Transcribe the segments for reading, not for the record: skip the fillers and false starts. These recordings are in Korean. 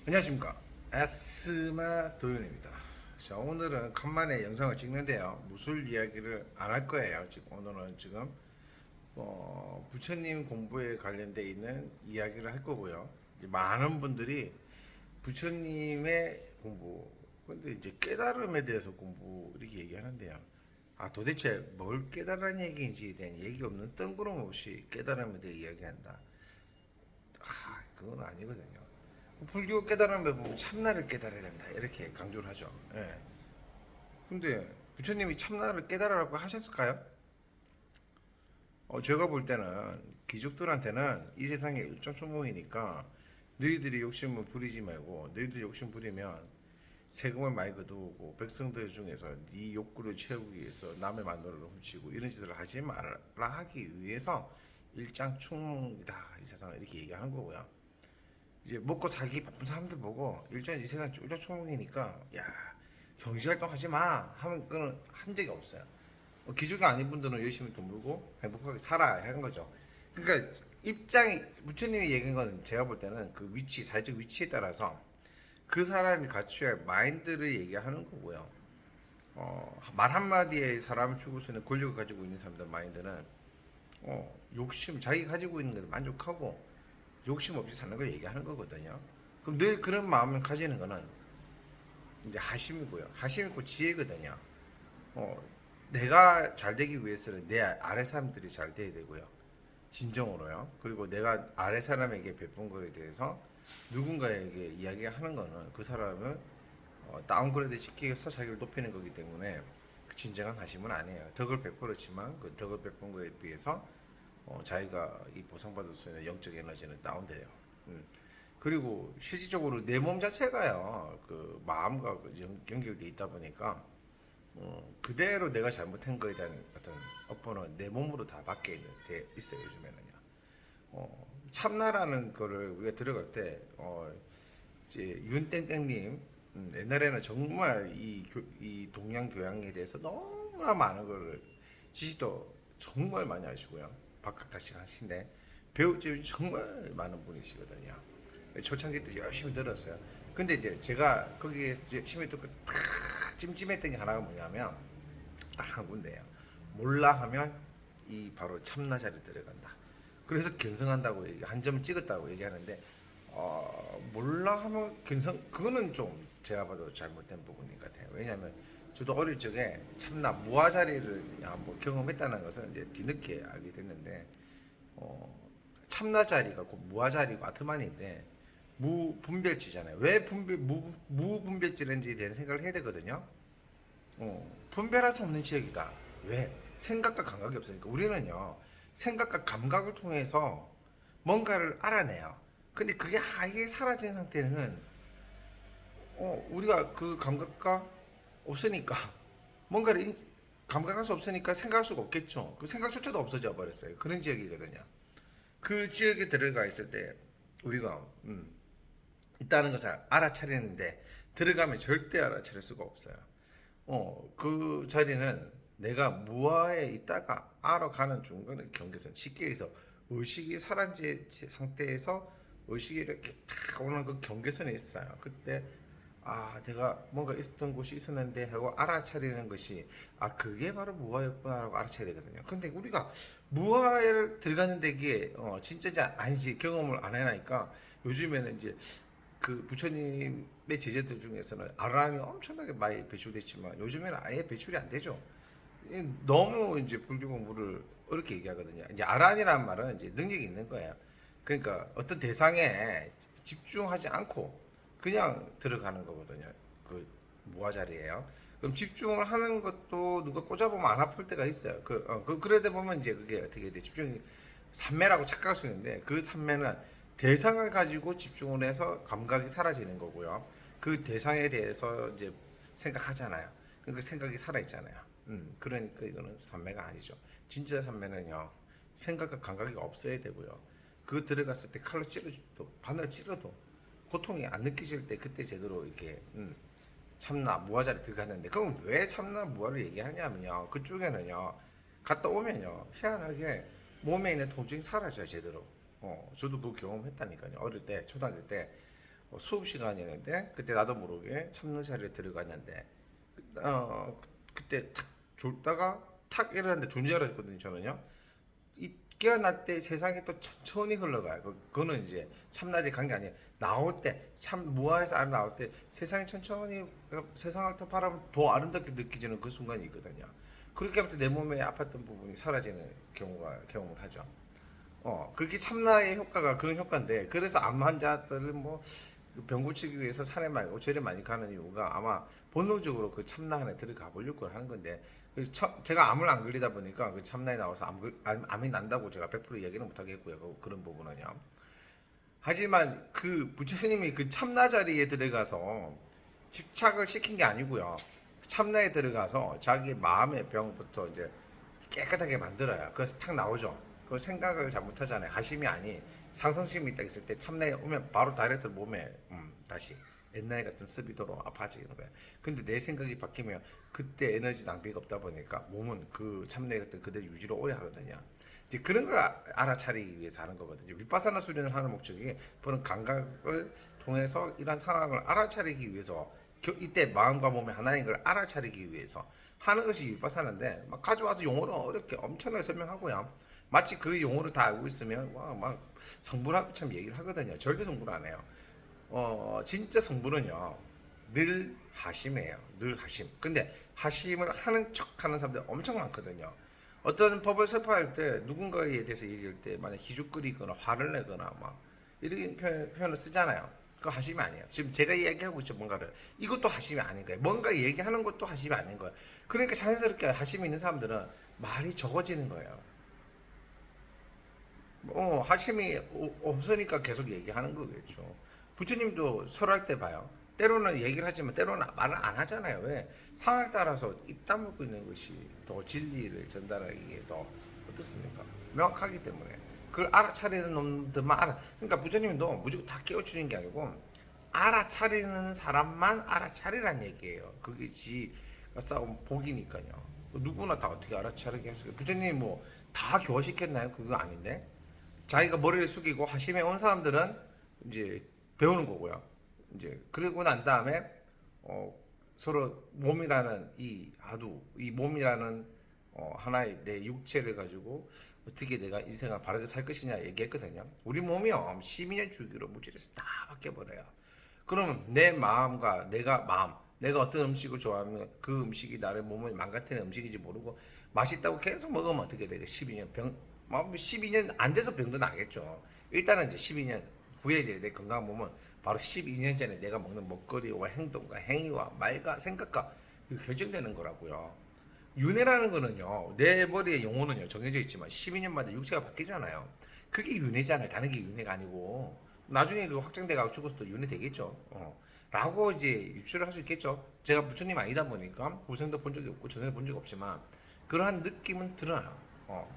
안녕하십니까, 에스마 도윤입니다. 자, 오늘은 간만에 영상을 찍는데요, 무술 이야기를 안 할 거예요. 지금 오늘은 부처님 공부에 관련돼 있는 이야기를 할 거고요. 이제 많은 분들이 부처님의 공부, 근데 이제 깨달음에 대해서 공부 이렇게 얘기하는데요. 도대체 뭘 깨달은 얘기인지에 대한 얘기 없는 뜬구름 없이 깨달음에 대해 이야기한다. 그건 아니거든요. 불교 깨달음에 보면 참나를 깨달아야 된다 이렇게 강조를 하죠. 예. 근데 부처님이 참나를 깨달으라고 하셨을까요? 제가 볼 때는 귀족들한테는 이 세상에 일종천몽이니까 너희들이 욕심을 부리지 말고, 너희들이 욕심 부리면 세금을 많이 거두고 백성들 중에서 네 욕구를 채우기 위해서 남의 마누라를 훔치고 이런 짓을 하지 말라 하기 위해서 일장충몽이다 이 세상을 이렇게 얘기하는 거고요. 이제 먹고 살기 바쁜 사람들 보고 일전 이 세상 쫄쫄총몽이니까 야, 경제활동 하지 마 하면 그건 한 적이 없어요. 기주가 아닌 분들은 열심히 돈 벌고 행복하게 살아야 하는 거죠. 그러니까 입장이, 부처님이 얘기한 건 제가 볼 때는 그 위치, 사회적 위치에 따라서 그 사람이 갖춰야 할 마인드를 얘기하는 거고요. 말 한마디에 사람을 죽일 수 있는 권력을 가지고 있는 사람들 마인드는 욕심, 자기가 가지고 있는 것에 만족하고 욕심 없이 사는 걸 얘기하는 거거든요. 그럼 늘 그런 마음을 가지는 거는 이제 하심이고요. 하심 있고 지혜거든요. 어, 내가 잘 되기 위해서는 내 아래 사람들이 잘 돼야 되고요. 진정으로요. 그리고 내가 아래 사람에게 베푼 거에 대해서 누군가에게 이야기하는 거는 그 사람을 다운그레이드 시키기 위해서 자기를 높이는 거기 때문에 그 진정한 하심은 아니에요. 덕을 베풀었지만 그 덕을 베푼 거에 비해서 자기가 이 보상받을 수 있는 영적 에너지는 다운돼요. 그리고 실질적으로 내 몸 자체가요, 그 마음과 연결돼 있다 보니까 그대로 내가 잘못한 거에 대한 어떤 업보는 내 몸으로 다 받게 있어요 요즘에는요. 참나라는 거를 우리가 들어갈 때 이제 윤땡땡님, 옛날에는 정말 이 동양 교양에 대해서 너무나 많은 거를 지식도 정말 많이 하시고요. 박학다식 하신데 배울 점이 정말 많은 분이시거든요. 초창기 때 열심히 들었어요. 근데 이제 제가 거기에 열심히 듣고 탁 찜찜했던 게 하나가 뭐냐면 딱 한 군데예요. 몰라 하면 이 바로 참나 자리 들어간다. 그래서 견성한다고 한 점 찍었다고 얘기하는데 몰라 하면 견성, 그거는 좀 제가 봐도 잘못된 부분인 것 같아요. 왜냐하면 저도 어릴 적에 참나 무아 자리를 한번 경험했다는 것은 이제 뒤늦게 알게 됐는데 참나 자리가 곧 무아 자리고 아트만인데 무분별지잖아요. 왜 무분별지인지에 대한 생각을 해야 되거든요. 분별할 수 없는 지역이다. 왜? 생각과 감각이 없으니까. 우리는요, 생각과 감각을 통해서 뭔가를 알아내요. 근데 그게 아예 사라진 상태는 우리가 그 감각과 없으니까 뭔가를 감각할 수 없으니까 생각할 수가 없겠죠. 그 생각조차도 없어져 버렸어요. 그런 지역이거든요. 그 지역에 들어가 있을 때 우리가 있다는 것을 알아차리는데 들어가면 절대 알아차릴 수가 없어요. 그 자리는 내가 무아에 있다가 알아가는 중간에 경계선, 쉽게 해서 의식이 사라진 상태에서 의식이 이렇게 탁 오는 그 경계선에 있어요. 그때 내가 뭔가 있었던 곳이 있었는데 하고 알아차리는 것이 그게 바로 무아였구나라고 알아차려야 되거든요. 근데 우리가 무아를 들어갔는데 이게 진짜지 아닌지 경험을 안 해나니까 요즘에는 이제 그 부처님의 제자들 중에서는 아라한이 엄청나게 많이 배출됐지만 요즘에는 아예 배출이 안 되죠. 너무 이제 불교 공부를 어렵게 얘기하거든요. 이제 아라한이라는 말은 이제 능력이 있는 거예요. 그러니까 어떤 대상에 집중하지 않고 그냥 들어가는 거거든요. 그 무아 자리예요. 그럼 집중을 하는 것도 누가 꽂아보면 안 아플 때가 있어요. 그러다 보면 이제 그게 어떻게 돼? 집중이 산매라고 착각할 수 있는데 그 산매는 대상을 가지고 집중을 해서 감각이 사라지는 거고요. 그 대상에 대해서 이제 생각하잖아요. 그러니까 생각이 살아있잖아요. 그러니까 이거는 산매가 아니죠. 진짜 산매는요, 생각과 감각이 없어야 되고요. 그 들어갔을 때 칼로 찌르도, 바늘 찌르도 고통이 안 느껴질 때 그때 제대로 이렇게 참나 무아자리 들어갔는데, 그럼 왜 참나 무아를 얘기하냐면요, 그쪽에는요 갔다 오면요 희한하게 몸에 있는 통증이 사라져요 제대로. 저도 그 경험했다니까요. 어릴 때 초등학교 때 수업 시간이었는데 그때 나도 모르게 참는 자리에 들어갔는데 그때 탁 졸다가 탁 일어났는데 존재 알았거든요 저는요. 이 깨어날 때 세상이 또 천천히 흘러가요. 그거는 이제 참나지 간 게 아니에요. 나올 때 참 무아에서 안 나올 때 세상이 천천히 세상을 더 바라보면 더 아름답게 느껴지는 그 순간이 있거든요. 그렇게 하면서 내 몸에 아팠던 부분이 사라지는 경험을 하죠. 그게 참나의 효과가 그런 효과인데 그래서 암 환자들은 뭐병 고치기 위해서 산에 말고 절에 많이 가는 이유가 아마 본능적으로 그 참나 안에 들어가 보려고 하는 건데 제가 암을 안 걸리다 보니까 그 참나에 나와서 암이 난다고 제가 100% 얘기는 못 하겠고요. 그런 부분은요. 하지만 그 부처님이 그 참나 자리에 들어가서 집착을 시킨 게 아니고요. 참나에 들어가서 자기 마음의 병부터 이제 깨끗하게 만들어요. 그래서 탁 나오죠. 그 생각을 잘못하잖아요. 하심이 아니 상성심이 딱 있을 때 참나에 오면 바로 다이렉트 몸에 다시 옛날 같은 스비도로 아파지는 거예요. 근데 내 생각이 바뀌면 그때 에너지 낭비가 없다 보니까 몸은 그 참나의 같은 그대로 유지를 오래 하거든요. 이제 그런 걸 알아차리기 위해서 하는 거거든요. 위파사나 수련을 하는 목적이 그런 감각을 통해서 이런 상황을 알아차리기 위해서 이때 마음과 몸의 하나인 걸 알아차리기 위해서 하는 것이 위파사나인데 막 가져와서 용어를 어렵게 엄청나게 설명하고요. 마치 그 용어를 다 알고 있으면 막 성불하고처럼 얘기를 하거든요. 절대 성불 안 해요. 진짜 성불은요 늘 하심이에요. 늘 하심. 근데 하심을 하는 척하는 사람들 엄청 많거든요. 어떤 법을 설파할 때 누군가에 대해서 얘기할 때 만약 기죽거리거나 화를 내거나 막 이런 표현을 쓰잖아요. 그거 하심이 아니에요. 지금 제가 얘기하고 있죠 뭔가를. 이것도 하심이 아닌 거예요. 뭔가 얘기하는 것도 하심이 아닌 거예요. 그러니까 자연스럽게 하심이 있는 사람들은 말이 적어지는 거예요. 하심이 없으니까 계속 얘기하는 거겠죠. 부처님도 설할 때 봐요. 때로는 얘기를 하지만 때로는 말을 안 하잖아요. 왜? 상황에 따라서 입 다물고 있는 것이 더 진리를 전달하기에 더 어떻습니까? 명확하기 때문에 그걸 알아차리는 놈들만 알아. 그러니까 부처님도 무조건 다 깨우치는 게 아니고 알아차리는 사람만 알아차리란 얘기예요. 그게 지가 싸운 복이니까요. 누구나 다 어떻게 알아차리게 했어요. 부처님이 뭐 다 교화시켰나요? 그거 아닌데. 자기가 머리를 숙이고 하심에 온 사람들은 이제 배우는 거고요. 이제 그러고 난 다음에 서로 몸이라는 이 몸이라는 하나의 내 육체를 가지고 어떻게 내가 인생을 바르게 살 것이냐 얘기했거든요. 우리 몸이요 12년 주기로 물질에서 다 바뀌어 버려요. 그러면 내 마음과 내가 어떤 음식을 좋아하면 그 음식이 나를 몸을 망가뜨리는 음식인지 모르고 맛있다고 계속 먹으면 어떻게 돼? 12년 12년 안 돼서 병도 나겠죠. 일단은 이제 12년 후에 내 건강한 몸은 바로 12년 전에 내가 먹는 먹거리와 행동과 행위와 말과 생각과 결정되는 거라고요. 윤회라는 거는요, 내 머리의 영혼은요, 정해져 있지만 12년마다 육체가 바뀌잖아요. 그게 윤회잖아요. 다른 게 윤회가 아니고. 나중에 그 확장돼가지고 죽어서 또 윤회 되겠죠. 라고 이제 유추를 할 수 있겠죠. 제가 부처님 아니다 보니까 후생도 본 적이 없고 전생도 본 적이 없지만 그러한 느낌은 드러나요.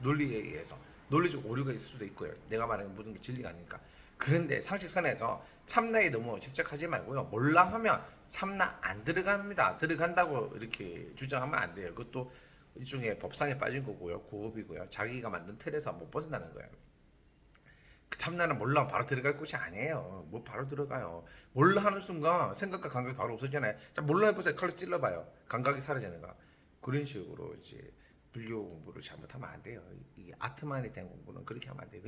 논리에 의해서. 논리적 오류가 있을 수도 있고요. 내가 말하는 모든 게 진리가 아니니까. 그런데 상식선에서 참나에 너무 집착하지 말고요. 몰라 하면 참나 안 들어갑니다. 들어간다고 이렇게 주장하면 안 돼요. 그것도 일종의 법상에 빠진 거고요. 고업이고요. 자기가 만든 틀에서 못 벗어나는 거예요. 그 참나는 몰라 하면 바로 들어갈 곳이 아니에요. 뭐 바로 들어가요. 몰라 하는 순간 생각과 감각이 바로 없어지잖아요. 자, 몰라 해보세요. 칼로 찔러봐요. 감각이 사라지는 거. 그런 식으로 이제 불교 공부를 잘못하면 안 돼요. 이게 아트만이 된 공부는 그렇게 하면 안 돼요.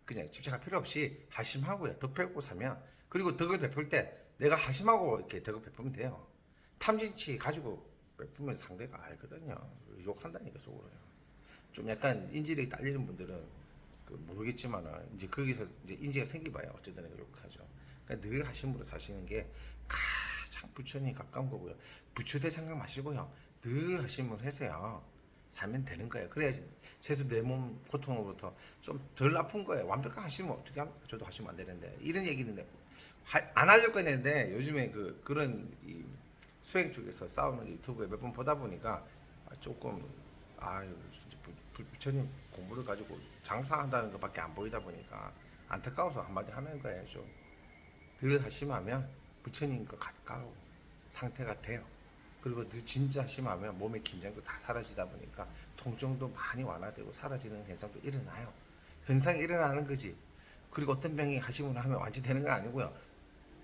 그냥 집착할 필요 없이 하심하고요. 덕 베풀고 사면 그리고 덕을 베풀 때 내가 하심하고 이렇게 덕을 베풀면 돼요. 탐진치 가지고 베풀면 상대가 알거든요. 욕한다니까 속으로요. 좀 약간 인지력이 딸리는 분들은 모르겠지만은 이제 거기서 이제 인지가 생기봐야 어쨌든 욕하죠. 그러니까 늘 하심으로 사시는 게 가장 부처님 가까운 거고요. 부처대 생각 마시고요. 늘 하심을 해서요. 살면 되는 거예요. 그래야지 최소 내 몸 고통으로부터 좀 덜 아픈 거예요. 완벽한 하시면 어떻게 합니까? 저도 하시면 안 되는데 이런 얘기는 안 하려고 했는데 요즘에 그런 이 수행 쪽에서 싸우는 유튜브에 몇 번 보다 보니까 조금 아유 진짜 부처님 공부를 가지고 장사한다는 것밖에 안 보이다 보니까 안타까워서 한마디 하는 거예요. 좀 덜 하심하면 부처님과 가까운 상태가 돼요. 그리고 진짜 심하면 몸의 긴장도 다 사라지다 보니까 통증도 많이 완화되고 사라지는 현상도 일어나요. 현상이 일어나는 거지. 그리고 어떤 병이 하심을 하면 완치 되는 건 아니고요.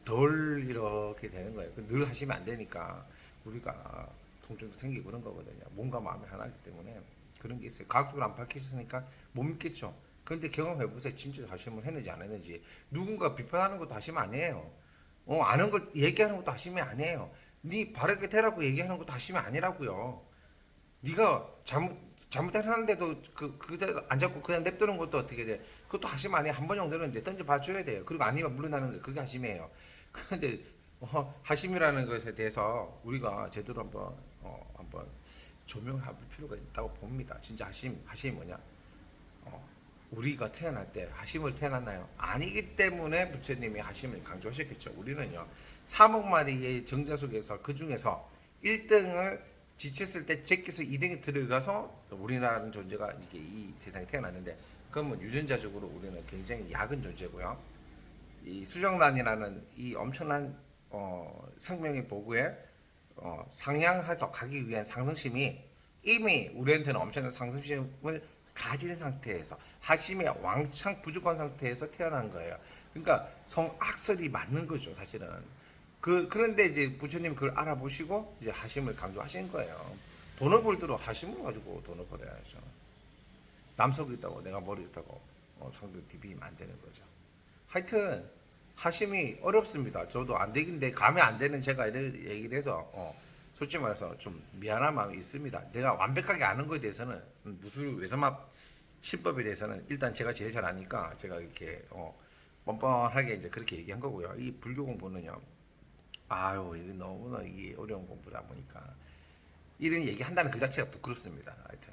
덜 이렇게 되는 거예요. 늘 하시면 안 되니까 우리가 통증도 생기고 그런 거거든요. 몸과 마음이 하나이기 때문에 그런 게 있어요. 과학적으로 안 밝혀졌으니까 못 믿겠죠. 그런데 경험해보세요. 진짜 하심을 했는지 안 했는지. 누군가 비판하는 것도 하심 아니에요. 아는 걸 얘기하는 것도 하심이 아니에요. 네 바르게 되라고 얘기하는 것도 하심이 아니라고요. 네가 잘못하는데도 그대로 안 잡고 그냥 냅두는 것도 어떻게 돼? 그것도 하심 아니에요. 한 번 정도는 이제 던져 봐줘야 돼요. 그리고 아니면 물러나는 거 그게 하심이에요. 그런데 하심이라는 것에 대해서 우리가 제대로 한번 조명을 해볼 필요가 있다고 봅니다. 진짜 하심이 뭐냐? 우리가 태어날 때 하심을 태어났나요? 아니기 때문에 부처님이 하심을 강조하셨겠죠. 우리는요 3억 마리의 정자 속에서 그 중에서 1등을 지쳤을 때 제껴서 2등에 들어가서 우리라는 존재가 이게 이 세상에 태어났는데 그러면 유전자적으로 우리는 굉장히 약은 존재고요. 이 수정란이라는 이 엄청난 생명의 보고에 상향해서 가기 위한 상승심이 이미 우리한테는 엄청난 상승심을 가진 상태에서 하심의 왕창 부족한 상태에서 태어난 거예요. 그러니까 성악설이 맞는 거죠, 사실은. 그런데 이제 부처님 그걸 알아보시고 이제 하심을 강조하신 거예요. 돈을 벌도록 하심을 가지고 돈을 벌어야죠. 남석이 있다고 내가 머리 있다고 상대 디비면 안 되는 거죠. 하여튼 하심이 어렵습니다. 저도 안 되긴데 감이 안 되는 제가 이런 얘기를 해서 솔직히 말해서 좀 미안한 마음이 있습니다. 내가 완벽하게 아는 거에 대해서는 무술 외삼합 신법에 대해서는 일단 제가 제일 잘 아니까 제가 이렇게 뻔뻔하게 이제 그렇게 얘기한 거고요. 이 불교 공부는요. 아유 이게 너무나 이게 어려운 공부다 보니까 이런 얘기 한다는 그 자체가 부끄럽습니다. 하여튼